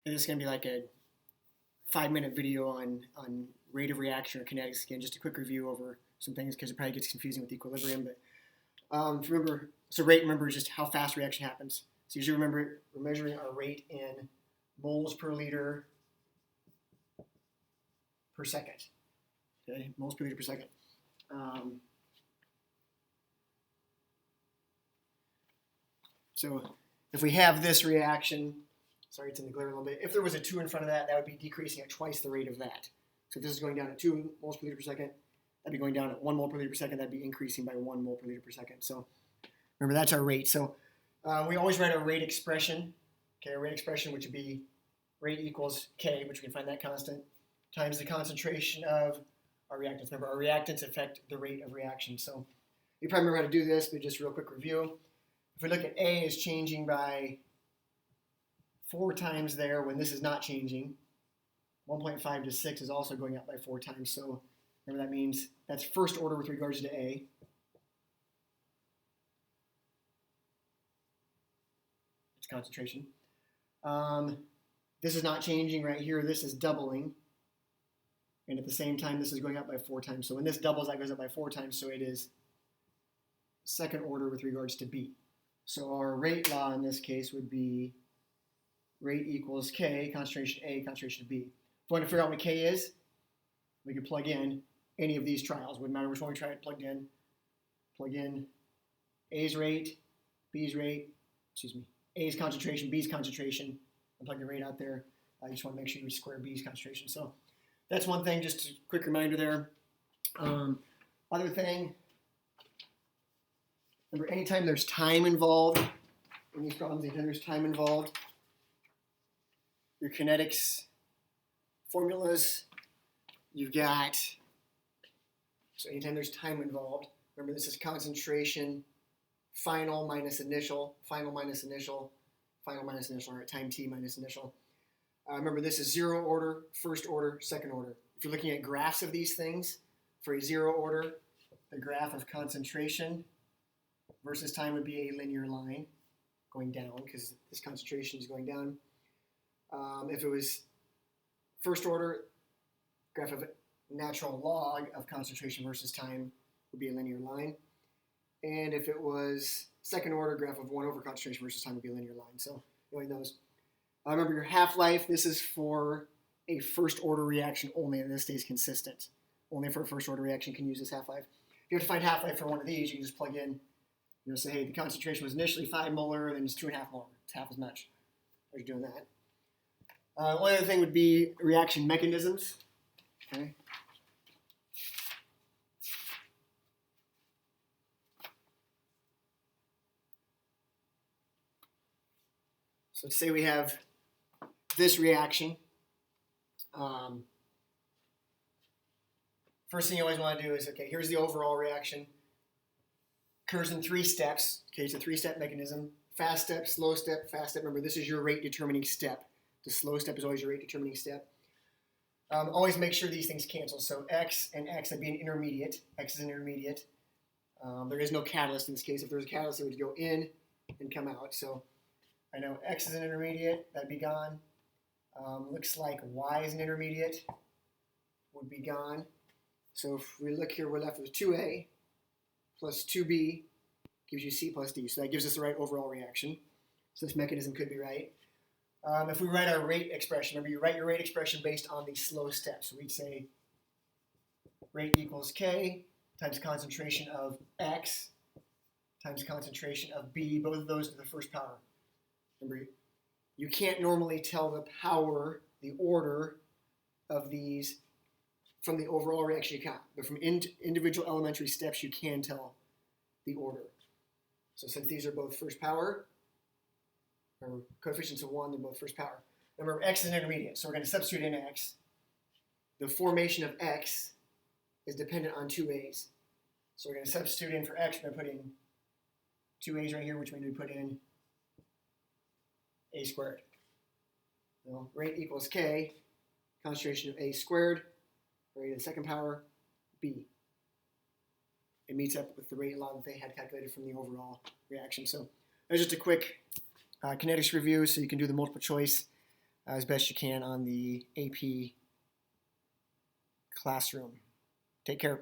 And this is going to be like a 5-minute video on rate of reaction or kinetics. Again, just a quick review over some things because it probably gets confusing with equilibrium. But remember, so rate, remember, is just how fast reaction happens. So usually remember, we're measuring our rate in moles per liter per second. Okay, moles per liter per second. So if we have this reaction, sorry, it's in the glare a little bit. If there was a 2 in front of that, that would be decreasing at twice the rate of that. So if this is going down at 2 moles per liter per second, that'd be going down at 1 mole per liter per second. That'd be increasing by 1 mole per liter per second. So remember, that's our rate. So we always write our rate expression. Okay, our rate expression, which would be rate equals K, which we can find that constant, times the concentration of our reactants. Remember, our reactants affect the rate of reaction. So you probably remember how to do this, but just a real quick review. If we look at A is changing by 4 times there when this is not changing, 1.5 to 6 is also going up by 4 times. So remember, that means that's first order with regards to A. It's concentration. This is not changing right here. This is doubling. And at the same time, this is going up by 4 times. So when this doubles, that goes up by 4 times. So it is second order with regards to B. So our rate law in this case would be rate equals K, concentration A, concentration B. If we want to figure out what K is, we could plug in any of these trials. Wouldn't matter which one we try it plugged in. Plug in A's rate, B's rate, A's concentration, B's concentration, and plug the rate out there. I just want to make sure you square B's concentration. So that's one thing, just a quick reminder there. Other thing, remember, anytime there's time involved in these problems, anytime there's time involved, your kinetics formulas, you've got, so anytime there's time involved, remember this is concentration, final minus initial, final minus initial, final minus initial, or at time t minus initial. Remember, this is 0 order, first order, second order. If you're looking at graphs of these things, for a 0 order, the graph of concentration versus time would be a linear line going down because this concentration is going down. If it was first order, graph of natural log of concentration versus time would be a linear line. And if it was second order, graph of 1 over concentration versus time would be a linear line. So knowing those. Remember, your half-life, this is for a first order reaction only, and this stays consistent. Only for a first order reaction can use this half-life. If you have to find half-life for one of these, you can just plug in, say, hey, the concentration was initially 5 molar, and then it's 2.5 molar. It's half as much. Are you doing that? One other thing would be reaction mechanisms. Okay. So let's say we have this reaction. First thing you always want to do is, okay, here's the overall reaction. Occurs in 3 steps. Okay, it's a 3-step mechanism. Fast step, slow step, fast step. Remember, this is your rate determining step. The slow step is always your rate determining step. Always make sure these things cancel. So X and X would be an intermediate. X is an intermediate. There is no catalyst in this case. If there was a catalyst, it would go in and come out. So I know X is an intermediate. That'd be gone. Looks like Y is an intermediate. Would be gone. So if we look here, we're left with 2A plus 2B gives you C plus D. So that gives us the right overall reaction. So this mechanism could be right. If we write our rate expression, remember you write your rate expression based on the slow steps. So we'd say rate equals K times concentration of X times concentration of B. Both of those to the first power. Remember, you can't normally tell the power, the order of these from the overall reaction you count. But from individual elementary steps, you can tell the order. So since these are both first power, or coefficients of 1, they're both first power. Remember, X is an intermediate, so we're going to substitute in X. The formation of X is dependent on 2 A's. So we're going to substitute in for X, we're going to put in 2 A's right here, which means we put in A squared. Well, rate equals K, concentration of A squared, rate of the second power, B. It meets up with the rate law that they had calculated from the overall reaction. So that's just a quick kinetics review, so you can do the multiple choice. as best you can on the AP Classroom. Take care.